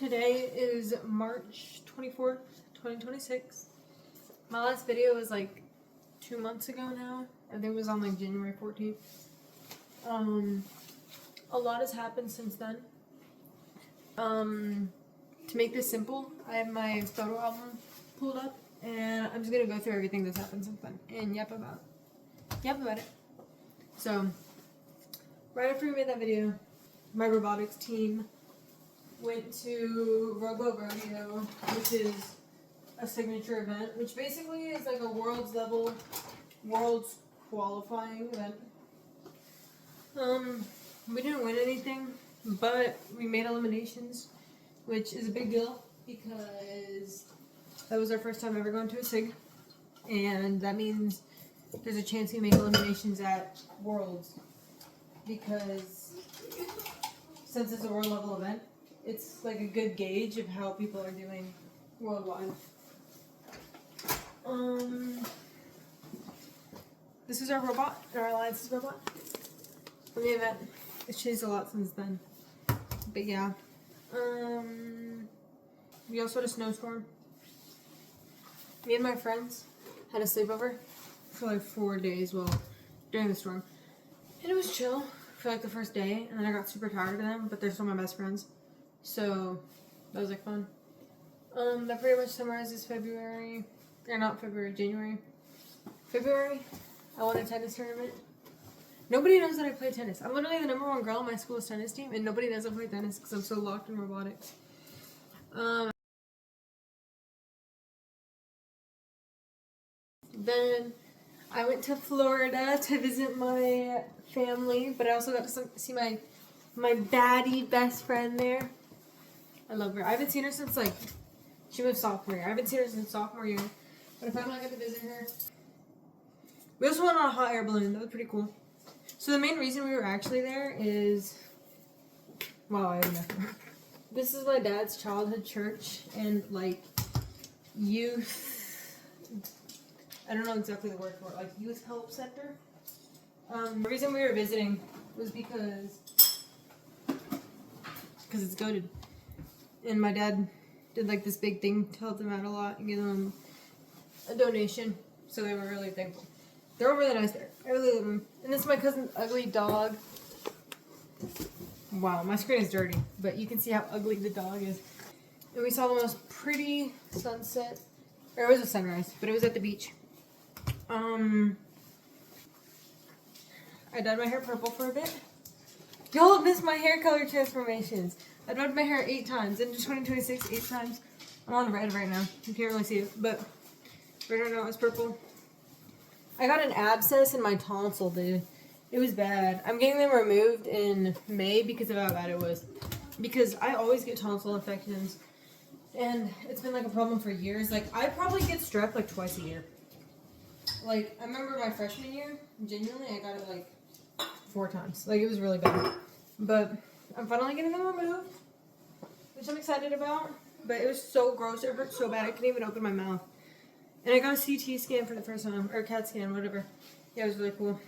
Today is March 24th, 2026. My last video was like 2 months ago now. I think it was on like January 14th. A lot has happened since then. To make this simple, I have my photo album pulled up and I'm just gonna go through everything that's happened since then and yap about it. So, right after we made that video, my robotics team went to Robo Rodeo, which is a signature event, which basically is like a world's qualifying event. We didn't win anything, but we made eliminations, which is a big deal because that was our first time ever going to a SIG, and that means there's a chance we make eliminations at Worlds, because since it's a world level event, it's like a good gauge of how people are doing worldwide. This is our robot, our alliance's robot from the event. It's changed a lot since then, but yeah. We also had a snowstorm. Me and my friends had a sleepover for like 4 days during the storm, and it was chill for like the first day, and then I got super tired of them, but they're still my best friends. So, that was like fun. That pretty much summarizes January. February, I won a tennis tournament. Nobody knows that I play tennis. I'm literally the #1 girl on my school's tennis team, and nobody knows I play tennis because I'm so locked in robotics. Then, I went to Florida to visit my family, but I also got to see my baddie best friend there. I love her. I haven't seen her since like, she moved sophomore year. I haven't seen her since sophomore year, but I finally got to visit her. We also went on a hot air balloon. That was pretty cool. So the main reason we were actually there is, wow, I don't know. This is my dad's childhood church and like youth, I don't know exactly the word for it, like youth help center. The reason we were visiting was because it's goated. And my dad did like this big thing to help them out a lot and give them a donation. So they were really thankful. They're all really nice there. I really love them. And this is my cousin's ugly dog. Wow, my screen is dirty, but you can see how ugly the dog is. And we saw the most pretty sunset. Or it was a sunrise, but it was at the beach. I dyed my hair purple for a bit. Y'all missed my hair color transformations. I dyed my hair 8 times. Into 2026, 8 times. I'm on red right now. You can't really see it, but right now it's purple. I got an abscess in my tonsil, dude. It was bad. I'm getting them removed in May because of how bad it was. Because I always get tonsil infections, and it's been like a problem for years. Like, I probably get strep like twice a year. Like, I remember my freshman year, genuinely, I got it like 4 times. Like, it was really bad. But I'm finally getting them removed, which I'm excited about. But it was so gross. It hurt so bad. I couldn't even open my mouth. And I got a CT scan for the first time, or CAT scan, whatever. Yeah, it was really cool.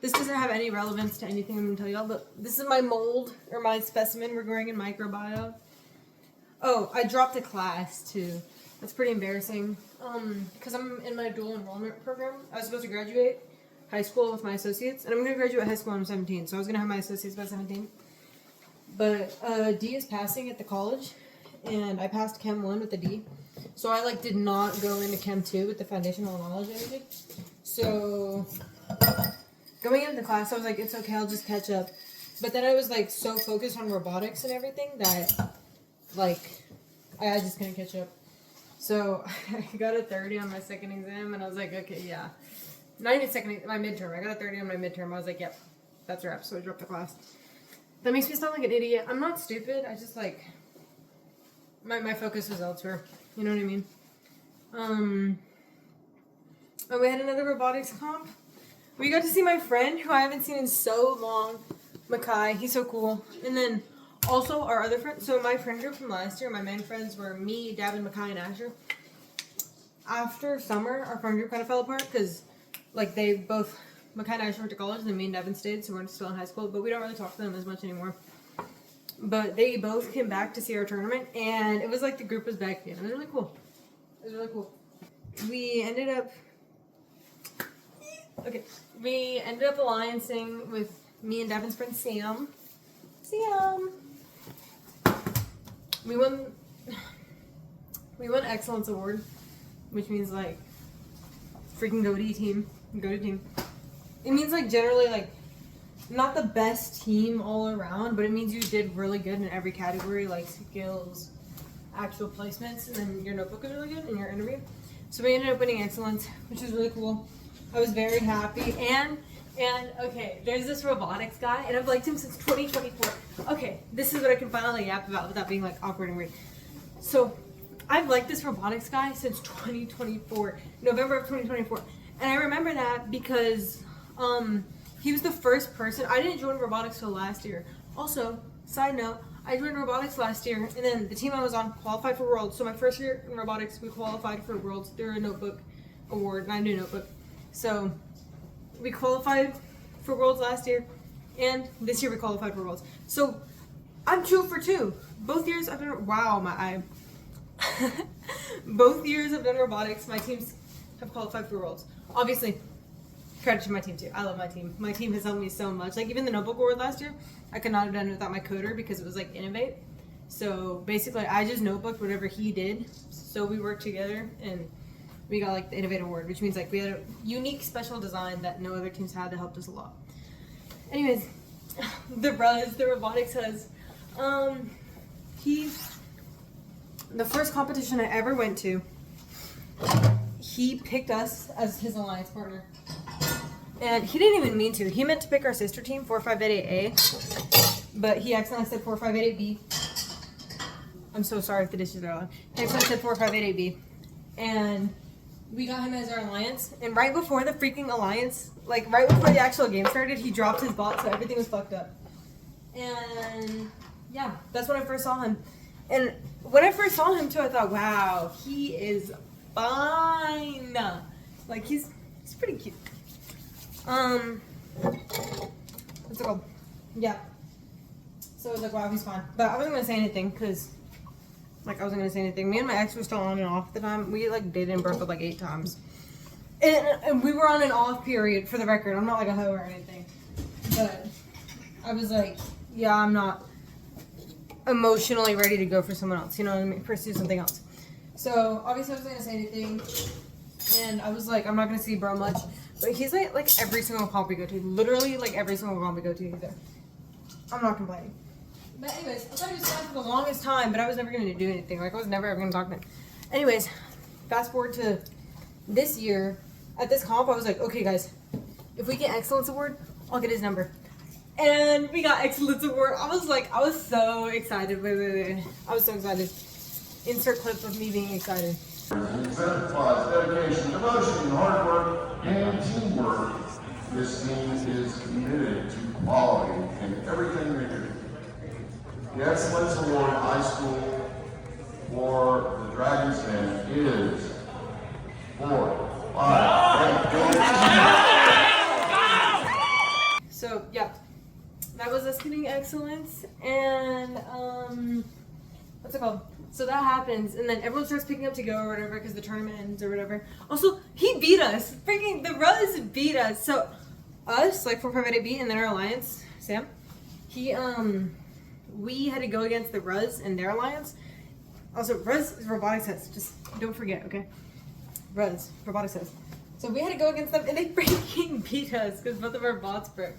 This doesn't have any relevance to anything I'm going to tell y'all, but this is my mold, or my specimen we're growing in microbiome. Oh, I dropped a class, too. That's pretty embarrassing. Because I'm in my dual enrollment program. I was supposed to graduate high school with my associates, and I'm going to graduate high school when I'm 17, so I was going to have my associates by 17. But D is passing at the college, and I passed Chem 1 with a D. So I like did not go into Chem 2 with the foundational knowledge I did. So going into the class, I was like, it's okay, I'll just catch up. But then I was like so focused on robotics and everything that like I just couldn't catch up. So I got a 30 on my second exam, and I was like, okay, yeah. Not even second, my midterm. I got a 30 on my midterm. I was like, yep, that's a wrap. So I dropped the class. That makes me sound like an idiot. I'm not stupid. I just like, my focus was elsewhere. You know what I mean? And we had another robotics comp. We got to see my friend, who I haven't seen in so long, Makai. He's so cool. And then also our other friends. So my friend group from last year, my main friends were me, Davin, Makai, and Asher. After summer, our friend group kind of fell apart because, like, they both, Makai and Asher went to college, and then me and Davin stayed, so we're still in high school. But we don't really talk to them as much anymore. but they both came back to see our tournament, and it was like the group was back again. It was really cool. It was really cool. We ended up alliancing with me and Devin's friend Sam. We won Excellence Award, which means like freaking go-to team. It means like generally like not the best team all around, but it means you did really good in every category, like skills, actual placements, and then your notebook was really good in your interview. So we ended up winning excellence, which is really cool. I was very happy. And okay, there's this robotics guy, and I've liked him since 2024. Okay, this is what I can finally yap about without being like awkward and weird. So I've liked this robotics guy since 2024, November of 2024. And I remember that because he was the first person. I didn't join robotics till last year. Also, side note, I joined robotics last year, and then the team I was on qualified for Worlds. So my first year in robotics, we qualified for Worlds through a notebook award, and I knew notebook. So we qualified for Worlds last year, and this year we qualified for Worlds. So I'm 2 for 2. Both years I've done, wow, my eye. Both years I've done robotics. My teams have qualified for Worlds. Obviously, credit to my team too. I love my team. My team has helped me so much. Like even the notebook award last year, I could not have done it without my coder because it was like Innovate. So basically I just notebooked whatever he did. So we worked together and we got like the Innovate award, which means like we had a unique special design that no other teams had that helped us a lot. Anyways, the robotics has, the first competition I ever went to, he picked us as his alliance partner. And he didn't even mean to. He meant to pick our sister team, 4588A, but he accidentally said 4588B. I'm so sorry if the dishes are on. He accidentally said 4588B. And we got him as our alliance. And right before the freaking alliance, like right before the actual game started, he dropped his bot, so everything was fucked up. And yeah, that's when I first saw him. And when I first saw him too, I thought, wow, he is fine. Like he's pretty cute. What's it called? Yeah. So I was like, wow, he's fine. But I wasn't gonna say anything because, like, I wasn't gonna say anything. Me and my ex were still on and off at the time. We like dated and broke up like 8 times, and we were on an off period. For the record, I'm not like a hoe or anything, but I was like, yeah, I'm not emotionally ready to go for someone else. You know what I mean? Pursue something else. So obviously I wasn't gonna say anything, and I was like, I'm not gonna see bro much. But he's like every single comp we go to. Literally like every single comp we go to, he's there. I'm not complaining. But anyways, I thought he was fine for the longest time, but I was never going to do anything. Like I was never ever going to talk to him. Anyways, fast forward to this year. At this comp, I was like, okay guys, if we get Excellence Award, I'll get his number. And we got Excellence Award. I was so excited. Wait. I was so excited. Insert clip of me being excited. Exemplifies dedication, devotion, hard work, and teamwork. This team is committed to quality in everything they do. The Excellence Award High School for the Dragon's Den is 4, 5, 8, So yeah, that was us getting excellence, and what's it called? So that happens, and then everyone starts picking up to go or whatever because the tournament ends or whatever. Also, he beat us. Freaking the Ruz beat us. So us, like 458B, and then our alliance, Sam, we had to go against the Ruz and their alliance. Also, Ruz is robotics heads. Just don't forget, okay? Ruz, robotics heads. So we had to go against them, and they freaking beat us because both of our bots broke.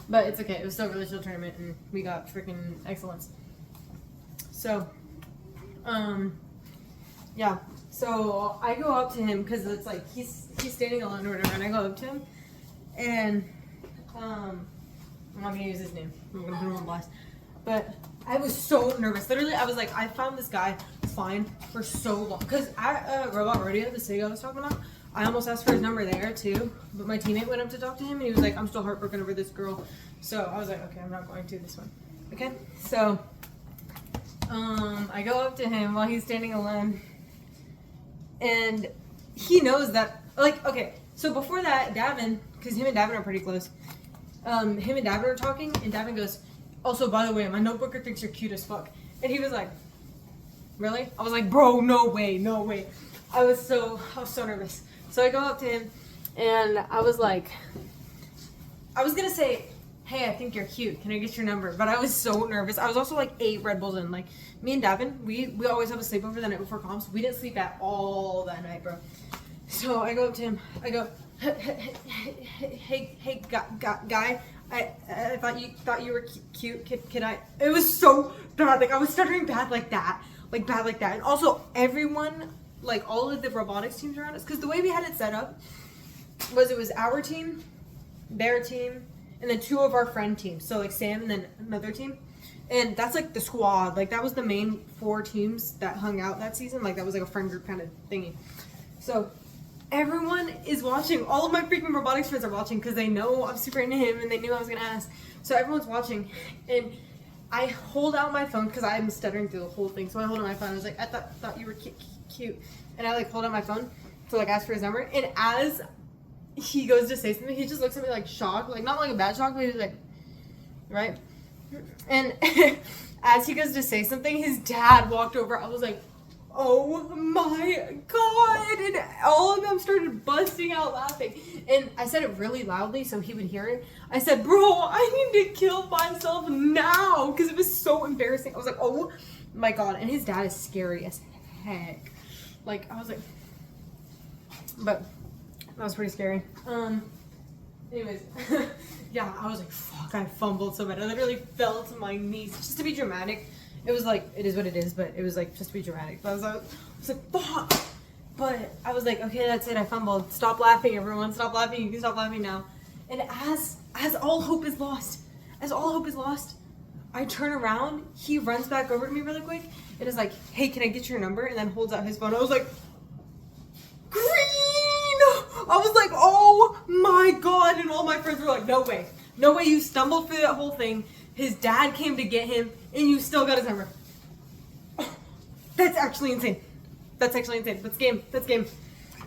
But it's okay. It was still a really chill tournament, and we got freaking excellence. So. Yeah, so I go up to him because it's like he's standing alone or whatever, and I go up to him, and I'm not gonna use his name. I'm gonna put him on blast. But I was so nervous. Literally, I was like, I found this guy fine for so long because at Robot Rodeo, the city I was talking about, I almost asked for his number there too, but my teammate went up to talk to him, and he was like, I'm still heartbroken over this girl. So I was like, okay, I'm not going to this one. Okay, so. I go up to him while he's standing alone, and he knows that, like, okay, so before that, Davin, because him and Davin are pretty close, him and Davin are talking, and Davin goes, Also, by the way, my notebooker thinks you're cute as fuck. And he was like, really? I was like, bro, no way, no way. I was so nervous. So I go up to him and I was like, I was gonna say, hey, I think you're cute. Can I get your number? But I was so nervous. I was also like 8 Red Bulls in. Like, me and Davin, we always have a sleepover the night before comps. We didn't sleep at all that night, bro. So I go up to him. I go, hey, guy. I thought you were cute. Can I? It was so bad. Like, I was stuttering bad like that. Like, bad like that. And also, everyone, like, all of the robotics teams around us, because the way we had it set up was it was our team, their team, and then 2 of our friend teams. So, like, Sam and then another team. And that's, like, the squad. Like, that was the main 4 teams that hung out that season. Like, that was, like, a friend group kind of thingy. So, everyone is watching. All of my freaking robotics friends are watching because they know I'm super into him and they knew I was going to ask. So, everyone's watching. And I hold out my phone because I'm stuttering through the whole thing. So, I hold out my phone. I was like, I thought you were cute. And I, like, hold out my phone to, like, ask for his number. And as he goes to say something, he just looks at me like shocked. Like, not like a bad shock, but he's like, right? And as he goes to say something, his dad walked over. I was like, oh my god. And all of them started busting out laughing. And I said it really loudly so he would hear it. I said, bro, I need to kill myself now. Because it was so embarrassing. I was like, oh my god. And his dad is scary as heck. Like, I was like, but that was pretty scary. Anyways, yeah, I was like, fuck, I fumbled so bad. I literally fell to my knees just to be dramatic. It was like, it is what it is, but it was like, just to be dramatic. But I was like, fuck. But I was like, okay, that's it, I fumbled. Stop laughing, everyone. Stop laughing. You can stop laughing now. And as all hope is lost, I turn around. He runs back over to me really quick and is like, hey, can I get your number? And then holds out his phone. I was like, green! I was like, oh my god. And all my friends were like, no way. No way, you stumbled through that whole thing. His dad came to get him and you still got his number. Oh, that's actually insane. That's game.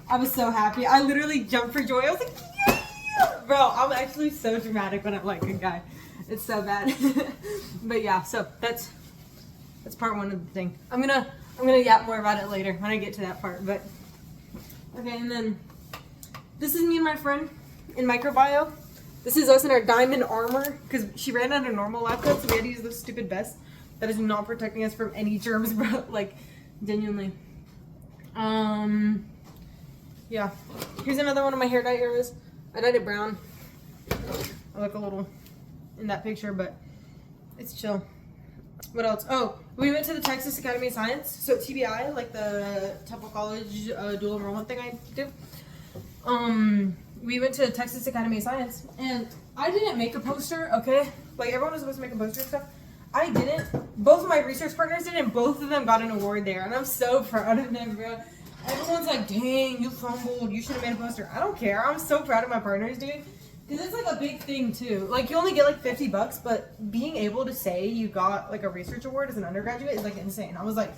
I was so happy. I literally jumped for joy. I was like, yeah! Bro, I'm actually so dramatic when I'm like a guy. It's so bad. But yeah, so that's part 1 of the thing. I'm gonna yap more about it later when I get to that part. But okay, and then this is me and my friend in microbio. This is us in our diamond armor because she ran out of normal lab coats, so we had to use this stupid vest that is not protecting us from any germs, bro. Like, genuinely. Yeah. Here's another one of my hair dye eras. I dyed it brown. I look a little in that picture, but it's chill. What else? Oh, we went to the Texas Academy of Science. So TBI, like the Temple College dual enrollment thing I do. We went to Texas Academy of Science, and I didn't make a poster, okay? Like, everyone was supposed to make a poster and stuff. I didn't. Both of my research partners did, and both of them got an award there, and I'm so proud of them, bro. Everyone's like, dang, you fumbled. You should have made a poster. I don't care. I'm so proud of my partners, dude. Because it's, like, a big thing, too. Like, you only get, like, $50, but being able to say you got, like, a research award as an undergraduate is, like, insane. I was like,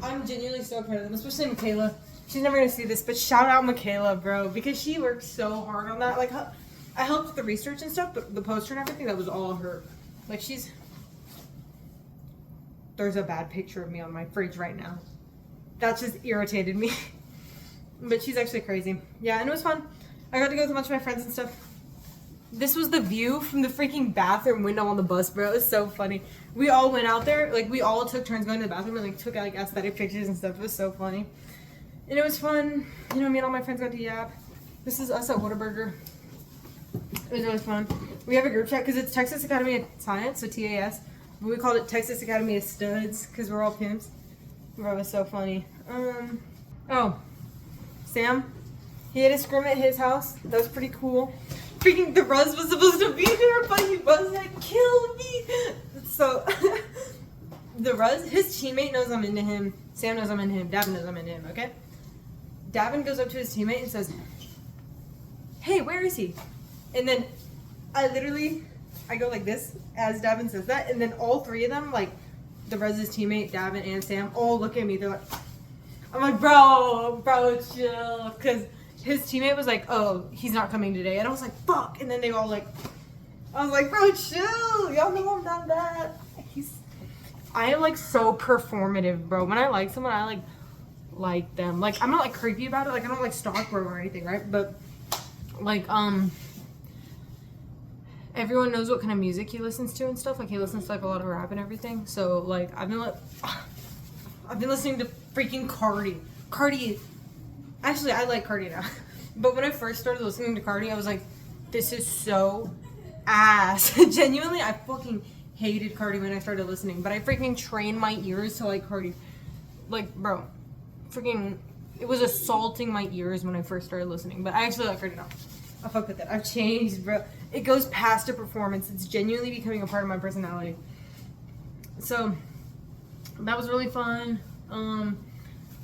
I'm genuinely so proud of them, especially Michaela. She's never gonna see this, but shout out Michaela, bro, because she worked so hard on that. Like, I helped with the research and stuff, but the poster and everything, that was all her. Like, there's a bad picture of me on my fridge right now. That just irritated me. But she's actually crazy. Yeah, and it was fun. I got to go with a bunch of my friends and stuff. This was the view from the freaking bathroom window on the bus, bro. It was so funny. We all went out there, like, we all took turns going to the bathroom and, like, took, like, aesthetic pictures and stuff. It was so funny. And it was fun. You know, me and all my friends got to yap. This is us at Whataburger. It was really fun. We have a group chat because it's Texas Academy of Science, so TAS. But we called it Texas Academy of Studs because we're all pimps. Bro, it was so funny. Oh, Sam, he had a scrim at his house. That was pretty cool. Freaking the Ruz was supposed to be there, but he wasn't. Kill me. So, the Ruz, his teammate knows I'm into him. Sam knows I'm into him. Davin knows I'm into him, okay? Davin goes up to his teammate and says, hey, where is he? And then I go like this as Davin says that, and then all 3 of them, like the Rez's teammate, Davin, and Sam, all look at me. They're like, I'm like, bro, chill. Because his teammate was like, oh, he's not coming today. And I was like, fuck. And then they all like I was like, bro, chill. Y'all know I'm not that. I am like so performative, bro. When I like someone, I like them. Like, I'm not like creepy about it. Like, I don't like stalk bro or anything, right? But like, everyone knows what kind of music he listens to and stuff. Like, he listens to like a lot of rap and everything. So like, I've been listening to freaking Cardi. Actually, I like Cardi now. But when I first started listening to Cardi, I was like, this is so ass. Genuinely, I fucking hated Cardi when I started listening. But I freaking trained my ears to like Cardi. Like, bro, freaking, it was assaulting my ears when I first started listening. But I actually like Cardi now. I fuck with it. I've changed, bro. It goes past a performance. It's genuinely becoming a part of my personality. So, that was really fun.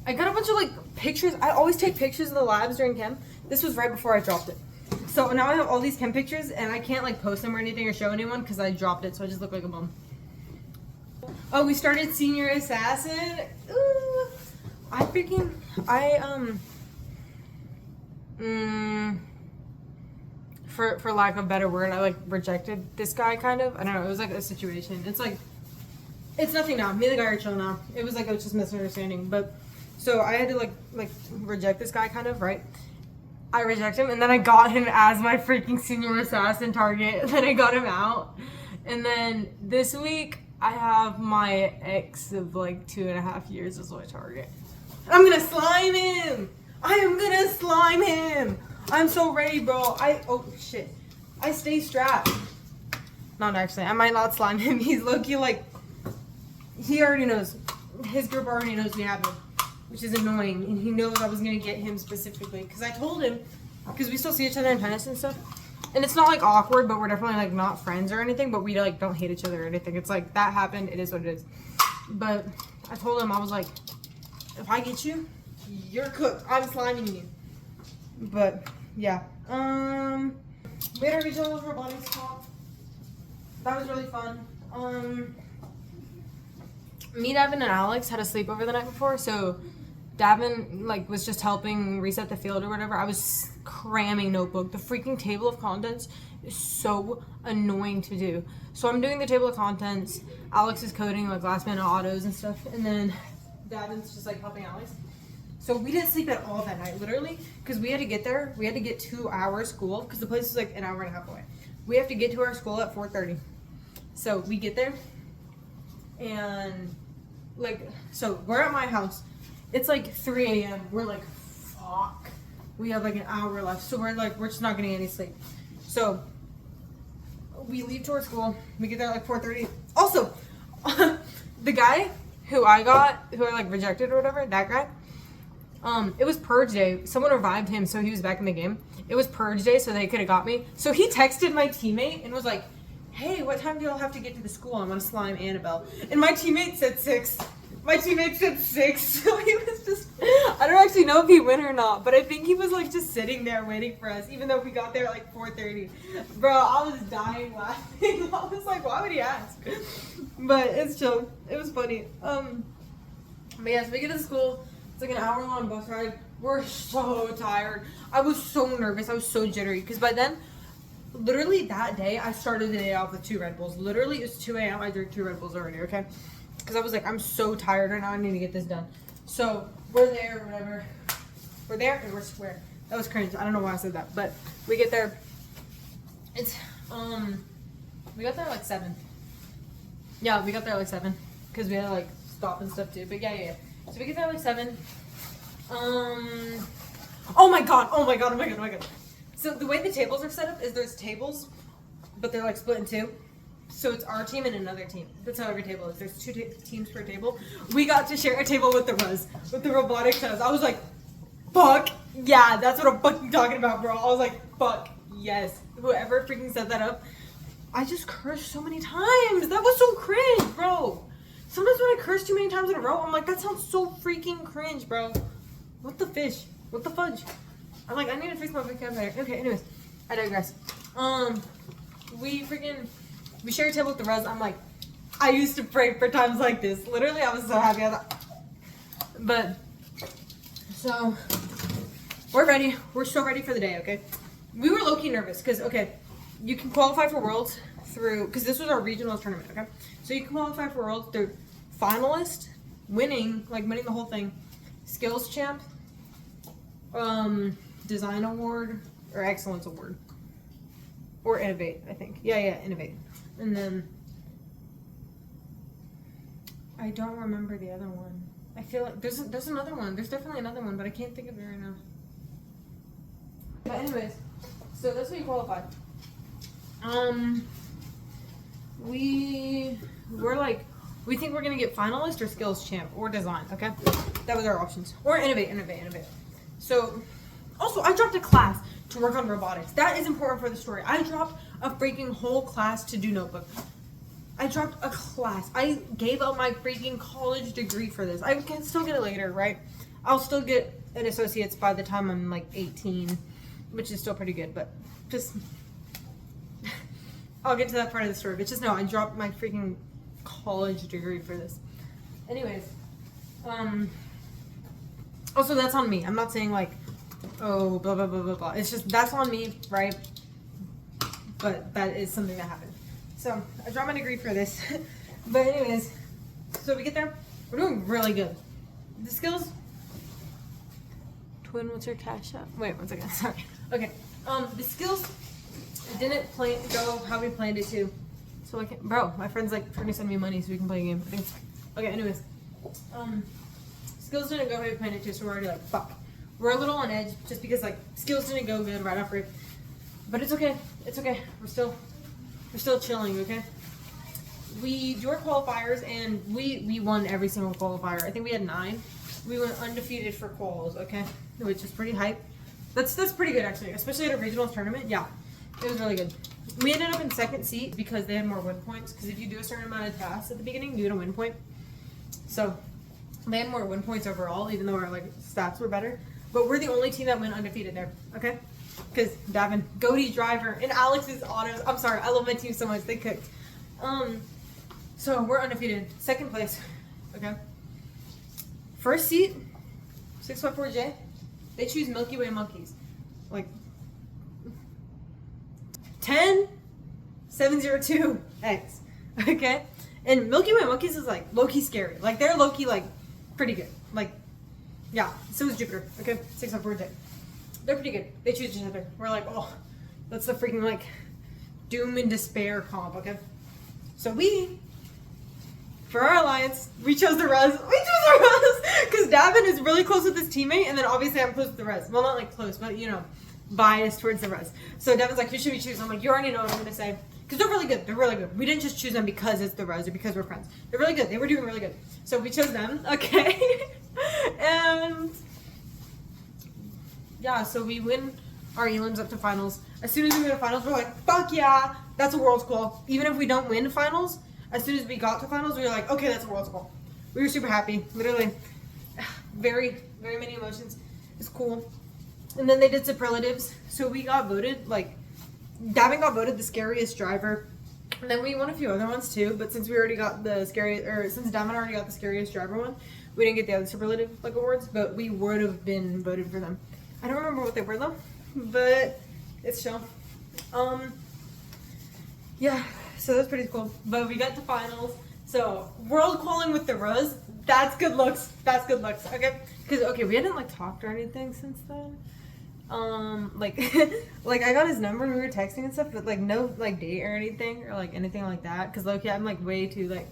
I got a bunch of like pictures. I always take pictures of the labs during chem. This was right before I dropped it. So now I have all these chem pictures and I can't like post them or anything or show anyone because I dropped it, so I just look like a bum. Oh, we started Senior Assassin. Ooh, for lack of a better word, I like rejected this guy kind of. I don't know, it was like a situation. It's like, it's nothing now. Me and the guy are chill now. It was like, it was just misunderstanding. But, so I had to like reject this guy kind of, right? I reject him and then I got him as my freaking Senior Assassin target. And then I got him out. And then this week, I have my ex of like 2.5 years as my target. I'm gonna slime him! I am gonna slime him! I'm so ready, bro. Oh shit. I stay strapped. Not actually. I might not slime him. He's low-key like, he already knows. His group already knows we have him, which is annoying. And he knows I was gonna get him specifically. Because I told him, because we still see each other in tennis and stuff. And it's not like awkward, but we're definitely like not friends or anything. But we like don't hate each other or anything. It's like, that happened. It is what it is. But I told him, I was like, if I get you, you're cooked. I'm sliming you. But yeah, we had our regional robotics talk. That was really fun. Me, Davin, and Alex had a sleepover the night before, so Davin like was just helping reset the field or whatever. I was cramming notebook. The freaking table of contents is so annoying to do. So I'm doing the table of contents. Alex is coding like last minute autos and stuff, and then Davin's just like helping Alex. So we didn't sleep at all that night, literally, because we had to get there. We had to get to our school, because the place is like an hour and a half away. We have to get to our school at 4:30. So we get there, and like, so we're at my house. It's like 3 a.m. We're like, fuck. We have like an hour left. So we're like, we're just not getting any sleep. So we leave to our school. We get there at like 4:30. Also, the guy who I like rejected or whatever, that guy, it was purge day. Someone revived him, so he was back in the game. It was purge day, so they could have got me. So he texted my teammate and was like, hey, what time do y'all have to get to the school? I'm gonna slime Annabelle. And my teammate said 6. My teammate said 6. So he was just, I don't actually know if he went or not, but I think he was like just sitting there waiting for us, even though we got there at like 4:30. Bro, I was dying laughing. I was like, why would he ask? But it's chill. It was funny. But yeah, so we get to the school. It's like an hour-long bus ride. We're so tired. I was so nervous. I was so jittery. Because by then, literally that day, I started the day off with 2 Red Bulls. Literally, it's 2 a.m. I drank 2 Red Bulls already, okay? Because I was like, I'm so tired right now. I need to get this done. So, we're there or whatever. We're there and we're square. That was cringe. I don't know why I said that. But we get there. It's, we got there at like 7. Yeah, we got there at like 7. Because we had to like stop and stuff too. But yeah. So we get there at like 7. Oh my god. So the way the tables are set up is there's tables, but they're like split in 2. So it's our team and another team. That's how every table is. There's 2 teams per table. We got to share a table with the Ruz, with the robotic test. I was like, fuck yeah, that's what I'm fucking talking about, bro. I was like, fuck yes. Whoever freaking set that up, I just cursed so many times. That was so cringe, bro. Sometimes when I curse too many times in a row, I'm like, that sounds so freaking cringe, bro. What the fish? What the fudge? I'm like, I need to fix my vocabulary. Okay, anyways, I digress. We share a table with the Ruz. I'm like, I used to pray for times like this. Literally, I was so happy. But, so, we're ready. We're so ready for the day, okay? We were low-key nervous because, okay, you can qualify for Worlds through, because this was our regional tournament, okay? So you can qualify for Worlds through finalist, winning the whole thing, skills champ, design award, or excellence award, or innovate, I think. Yeah, innovate. And then, I don't remember the other one. I feel like there's another one. There's definitely another one, but I can't think of it right now. But anyways, so that's what you qualify. We think we're gonna get finalist or skills champ or design. Okay, that was our options. Or innovate. So, also I dropped a class to work on robotics. That is important for the story. I dropped a freaking whole class to do notebook. I dropped a class. I gave up my freaking college degree for this. I can still get it later, right? I'll still get an associate's by the time I'm like 18, which is still pretty good, but just, I'll get to that part of the story, but just know I dropped my freaking college degree for this. Anyways, also that's on me. I'm not saying like, oh, blah, blah, blah, blah, blah. It's just, that's on me, right? But that is something that happened. So, I dropped my degree for this. But anyways, so we get there. We're doing really good. The skills. Twin, what's your cash app? Wait, 1 second. Sorry. Okay. The skills didn't go how we planned it to. So I can't, bro, my friend's like trying to send me money so we can play a game. I think it's fine. Okay, anyways. Skills didn't go how we planned it to, so we're already like, fuck. We're a little on edge just because like skills didn't go good right after it. But it's okay. It's okay. We're still chilling, okay? We do our qualifiers, and we won every single qualifier. I think we had 9. We went undefeated for quals, okay? Which is pretty hype. That's pretty good, actually, especially at a regional tournament. Yeah, it was really good. We ended up in 2nd seat because they had more win points, because if you do a certain amount of tasks at the beginning, you get a win point. So they had more win points overall, even though our like stats were better. But we're the only team that went undefeated there, okay? Because Davin, Goaty driver, and Alex's autos. I'm sorry, I love my team so much. They cooked. So we're undefeated. 2nd place. Okay. 1st seat, 654J. They choose Milky Way monkeys. Like 10702X. Okay. And Milky Way monkeys is like low-key scary. Like they're low-key like pretty good. Like, yeah. So is Jupiter. Okay. 654J. They're pretty good. They choose each other. We're like, oh, that's the freaking like doom and despair comp, okay? So for our alliance, we chose the res. We chose the res because Davin is really close with his teammate, and then obviously I'm close with the res. Well, not like close, but you know, biased towards the res. So Davin's like, who should we choose? I'm like, you already know what I'm gonna say. Because they're really good. They're really good. We didn't just choose them because it's the res or because we're friends. They're really good. They were doing really good. So we chose them, okay? And yeah, so we win our elims up to finals. As soon as we win to finals, we're like, fuck yeah, that's a world's goal. Even if we don't win finals, as soon as we got to finals, we were like, okay, that's a world's goal. We were super happy. Literally, very, very many emotions. It's cool. And then they did superlatives. So we got voted, like, Davin got voted the scariest driver. And then we won a few other ones too, but since we already got the scariest, or since Davin already got the scariest driver one, we didn't get the other superlative, like, awards, but we would have been voted for them. I don't remember what they were though, but it's chill. Yeah, so that's pretty cool. But we got to finals. So world qualifying with the Rose, that's good looks. That's good looks. Okay, because we hadn't like talked or anything since then. Like like I got his number and we were texting and stuff, but like no like date or anything or like anything like that. Because low-key I'm like way too like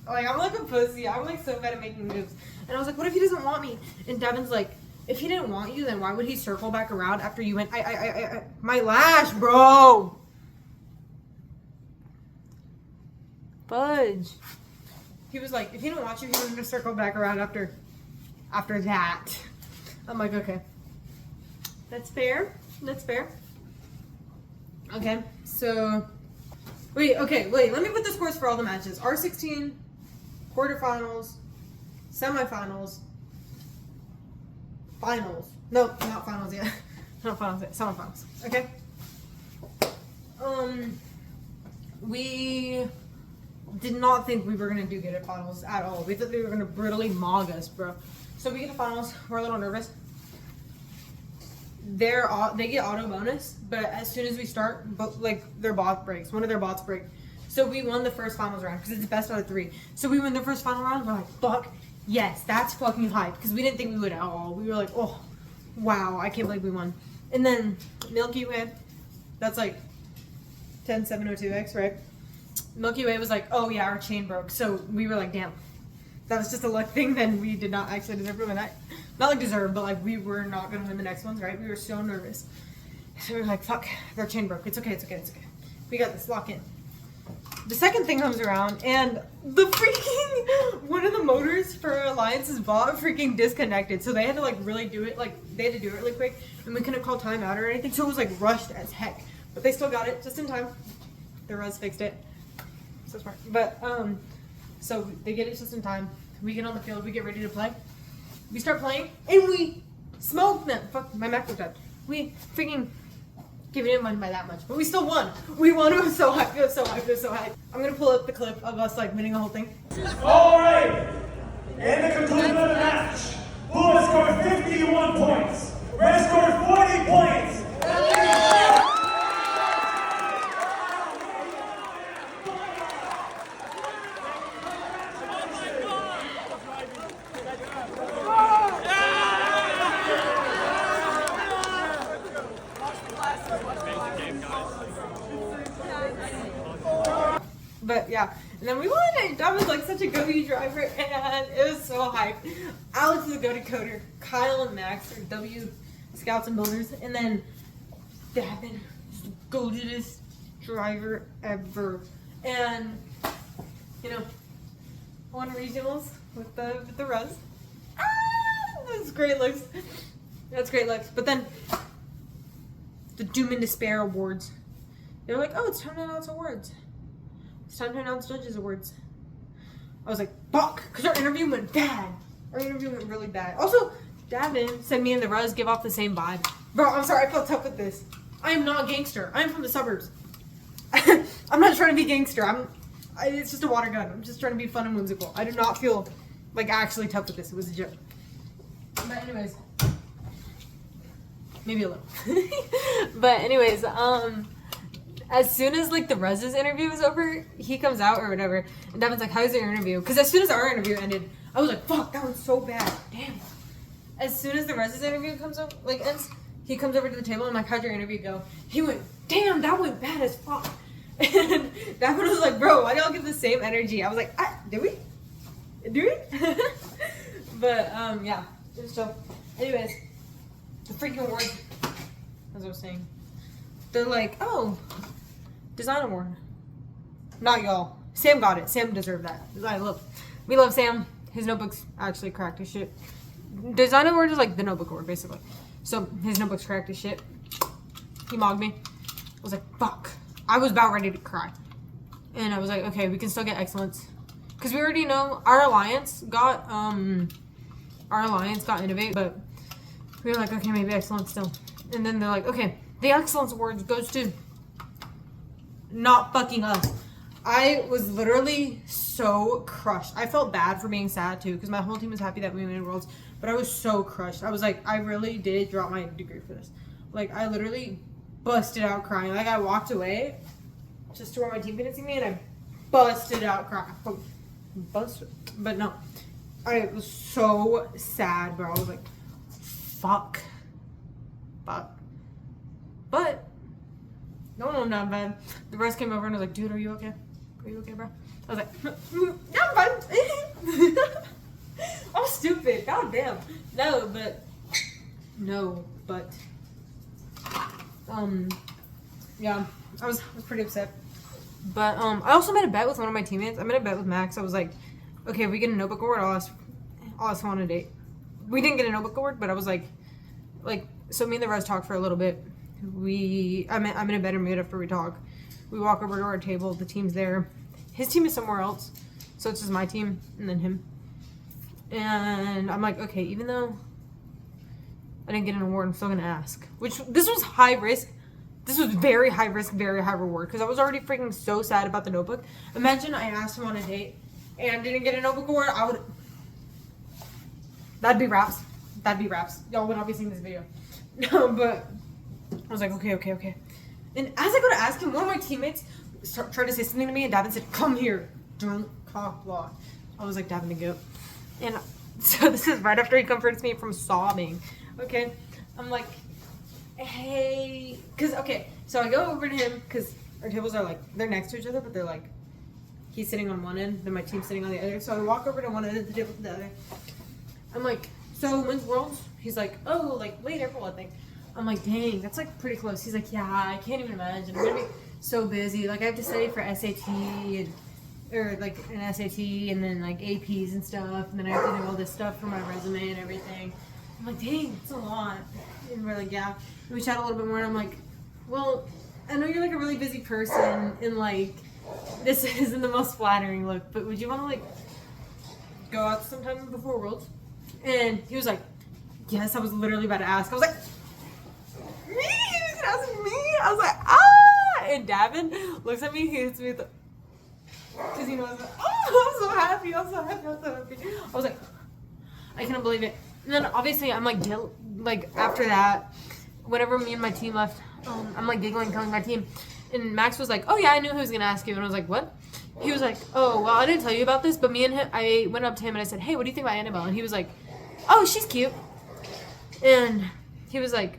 I'm like a pussy. I'm like so bad at making moves. And I was like, what if he doesn't want me? And Devin's like, if he didn't want you, then why would he circle back around after you went, my lash, bro. Fudge. He was like, if he didn't want you, he was going to circle back around after that. I'm like, okay. That's fair. That's fair. Okay, so, wait, let me put the scores for all the matches. R16, quarterfinals, semifinals, finals. No, not finals yet. Not finals yet. Semifinals. Okay. We did not think we were gonna do good at finals at all. We thought they were gonna brutally mog us, bro. So we get to finals. We're a little nervous. they get auto bonus, but as soon as we start, like their bot breaks. One of their bots break. So we won the first finals round because it's best out of 3. So we win the first final round. We're like, fuck, yes, that's fucking hype because we didn't think we would at all. We were like, oh, wow, I can't believe we won. And then Milky Way, that's like 10702X, right? Milky Way was like, oh yeah, our chain broke. So we were like, damn, that was just a luck thing. Then we did not actually deserve to win that. Not like deserve, but like we were not going to win the next ones, right? We were so nervous. So we were like, fuck, their chain broke. It's okay, it's okay, it's okay. We got this, lock in. The second thing comes around, and the freaking, one of the motors for Alliance's bot freaking disconnected. So they had to like really do it, like they had to do it really quick, and we couldn't call timeout or anything. So it was like rushed as heck. But they still got it just in time. The Res fixed it. So smart. But, so they get it just in time. We get on the field, we get ready to play. We start playing, and we smoke them. Fuck, my Mac was dead. We freaking didn't win by that much, but we still won. We won. It was so hype. It was so hype. It was so hype. I'm gonna pull up the clip of us like winning the whole thing. All right. And the conclusion of the match. Blue has scored 51 points. Red scored 40 points. But yeah, and then we won it. That was like such a go-to driver, and it was so hype. Alex is a go-to coder. Kyle and Max are W scouts and builders, and then Davin is the go-to-this driver ever. And you know, won regionals with the Res. That's great looks. That's great looks. But then the Doom and Despair awards. They're like, oh, it's time to announce awards. It's time to announce judges awards. I was like, fuck, because our interview went bad. Our interview went really bad. Also, Davin said me and the Ruz give off the same vibe. Bro, I'm sorry, I felt tough with this. I am not gangster. I am from the suburbs. I'm not trying to be gangster. It's just a water gun. I'm just trying to be fun and whimsical. I do not feel like actually tough with this. It was a joke. But anyways, maybe a little. But anyways, as soon as like the Rez's interview was over, he comes out or whatever, and Devin's like, "How's your interview?" Because as soon as our interview ended, I was like, "Fuck, that was so bad." Damn. As soon as the Rez's interview comes up, like ends, he comes over to the table and I'm like, "How'd your interview go?" He went, "Damn, that went bad as fuck." And Devin was like, "Bro, why do y'all give the same energy?" I was like, "Do we? Do we?" But yeah. So, anyways, the freaking awards, as I was saying, they're like, "Oh, design award." Not y'all. Sam got it. Sam deserved that. We love Sam. His notebook's actually cracked as shit. Design award is like the notebook award, basically. So his notebook's cracked as shit. He mogged me. I was like, fuck. I was about ready to cry. And I was like, okay, we can still get excellence. Because we already know our alliance got innovate, but we were like, okay, maybe excellence still. And then they're like, okay, the excellence award goes to not fucking us. I was literally so crushed. I felt bad for being sad too, because my whole team was happy that we made Worlds, but I was so crushed. I was like, I really did drop my degree for this. Like, I literally busted out crying. Like, I walked away just to where my team couldn't see me, and I busted out crying. But no. I was so sad, bro. I was like, fuck. But no, not bad. The rest came over and was like, dude, are you okay? Are you okay, bro? I was like, yeah, I'm fine. I'm stupid. God damn. No, but yeah, I was pretty upset. But I also made a bet with one of my teammates. I made a bet with Max. I was like, okay, if we get a notebook award, I'll ask him on a date. We didn't get a notebook award, but I was like, so me and the Rez talked for a little bit. I'm in a better mood after we talk. We walk over to our table. The team's there. His team is somewhere else, so it's just my team and then him. And I'm like, okay, even though I didn't get an award, I'm still gonna ask. Which this was high risk. This was very high risk, very high reward, because I was already freaking so sad about the notebook. Imagine I asked him on a date and didn't get a notebook award. That'd be raps. Y'all would not be seeing this video. No, but I was like, okay. And as I go to ask him, one of my teammates tried to say something to me, and Davin said, "Come here, drunk cock blah." I was like, Davin, to go. And so this is right after he comforts me from sobbing. Okay, I'm like, hey, so I go over to him because our tables are like they're next to each other, but they're like he's sitting on one end, then my team's sitting on the other. So I walk over to one end of the table to the other. I'm like, so when's Worlds? He's like, oh, like late April, I think. I'm like, dang, that's like pretty close. He's like, yeah, I can't even imagine. I'm gonna be so busy. Like I have to study for SAT or like an SAT and then like APs and stuff, and then I have to do all this stuff for my resume and everything. I'm like, dang, it's a lot. And we're like, yeah. And we chat a little bit more, and I'm like, well, I know you're like a really busy person, and like this isn't the most flattering look, but would you want to like go out sometime before Worlds? And he was like, yes. I was literally about to ask. I was like, me? He was asking me? I was like, ah! And Davin looks at me, he hits me with the, because he knows, oh, I'm so happy. I was like, I couldn't believe it. And then obviously I'm like after that, whenever me and my team left, I'm like giggling, telling my team. And Max was like, oh yeah, I knew who was going to ask you. And I was like, what? He was like, oh, well, I didn't tell you about this, but me and him, I went up to him and I said, hey, what do you think about Annabelle? And he was like, oh, she's cute. And he was like,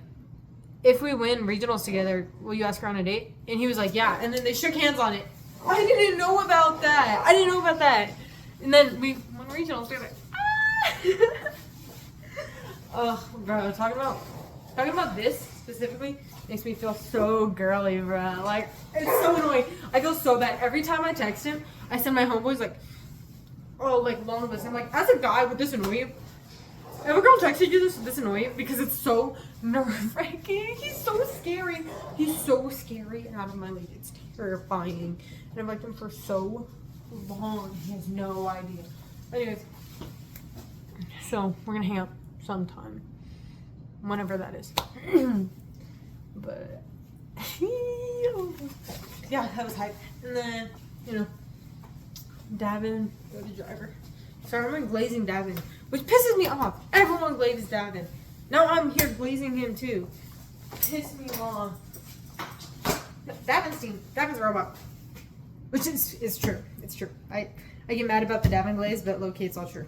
if we win regionals together, will you ask her on a date? And he was like, yeah. And then they shook hands on it. I didn't know about that. And then we won regionals together. Ah! Oh, bro, talking about this specifically makes me feel so girly, bro. Like, it's so annoying. I feel so bad. Every time I text him, I send my homeboys like, oh, like long list. I'm like, as a guy, would this annoy you? If a girl texted you this annoy you? Because it's so nerve-wracking. He's so scary. He's so scary and out of my league. It's terrifying. And I've liked him for so long. He has no idea. Anyways, so we're gonna hang out sometime, whenever that is. But yeah, that was hype. And then Davin, the driver. So I remember glazing Davin, which pisses me off. Everyone glazes Davin. Now I'm here glazing him too. Piss me off. Davin's a robot. Which is true. It's true. I get mad about the Davin glaze, but low-key it's all true.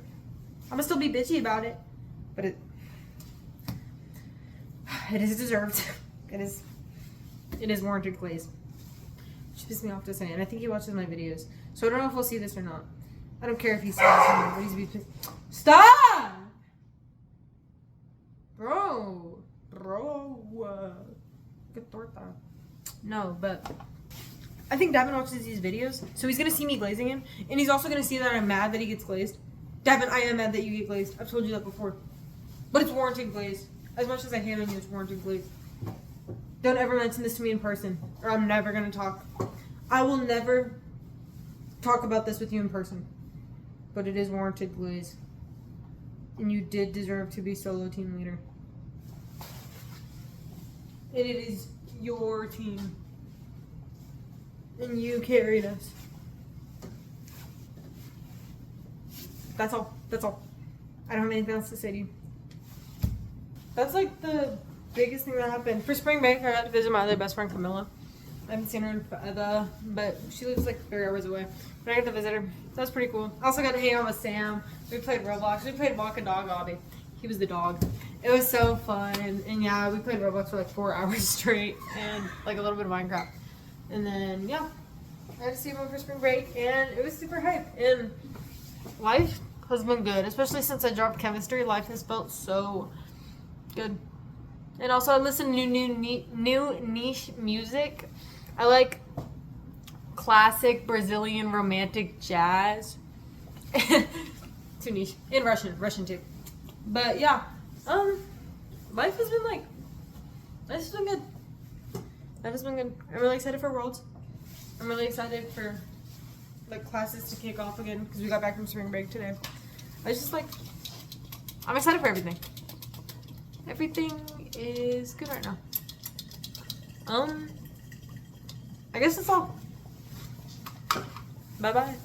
I'm gonna still be bitchy about it, but it is deserved. It is warranted glaze. Which pisses me off to say, and I think he watches my videos. So I don't know if we'll see this or not. I don't care if he sees this or not, but he's pissed. Stop! Bro. Good torta. No, but I think Davin watches these videos, so he's gonna see me glazing him, and he's also gonna see that I'm mad that he gets glazed. Davin, I am mad that you get glazed. I've told you that before. But it's warranted glaze. As much as I hate on you, it's warranted glaze. Don't ever mention this to me in person, or I'm never gonna talk. I will never talk about this with you in person. But it is warranted glaze. And you did deserve to be solo team leader. And it is your team. And you carried us. That's all. I don't have anything else to say to you. That's like the biggest thing that happened. For spring break, I got to visit my other best friend, Camilla. I haven't seen her in forever, but she lives like 3 hours away. But I got to visit her. That was pretty cool. I also got to hang out with Sam. We played Roblox. We played Walk a Dog Obby. He was the dog. It was so fun. And yeah, we played Roblox for like 4 hours straight and like a little bit of Minecraft. And then, yeah, I had to see him for spring break, and it was super hype. And life has been good, especially since I dropped chemistry. Life has felt so good. And also, I listen to new niche music. I like classic Brazilian romantic jazz. Too niche. And Russian too. But yeah, life has been good. Life has been good. I'm really excited for Worlds. I'm really excited for like classes to kick off again because we got back from spring break today. I'm excited for everything. Everything is good right now. I guess that's all. Bye-bye.